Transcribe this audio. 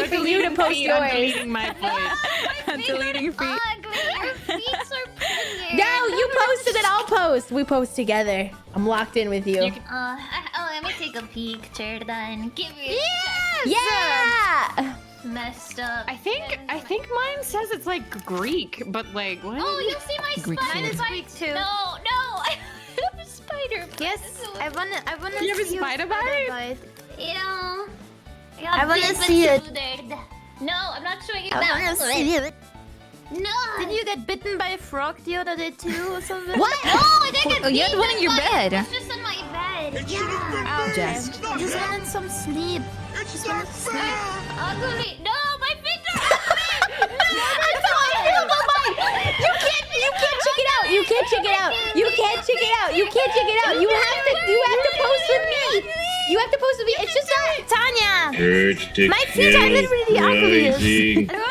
waiting for you to post yours. I'm deleting my post. I'm deleting feet. Ugly. Your feet are prettier. No, you posted it. I'll post. We post together. I'm locked in with you. Let me take a peek, Jordan. Give me. Yeah. Messed up. I think mine says it's like Greek, but like what? Oh, you see my Greek spider? food. Mine is Greek too. No, I have a spider. Yes, I wanna You have a see your spider bite? Yeah. I wanna see it. No, I'm not showing it I now. wanna see it. No. Did you get bitten by a frog the other day too or something? What? No, I didn't get Oh, you had beaten one in your by it. bed. It was just in my bed. Yeah. Just. I just wanted some sleep. Just wanted sleep. Ugly. No, my feet are ugly. That's how I feel about mine. You can't check it out. You can't check it out. You can't check it out. You can't check it out. You have to post with me. You have to post with me. It's just not Tanya! Urge to My feet are kill literally the ugliest. rising. I don't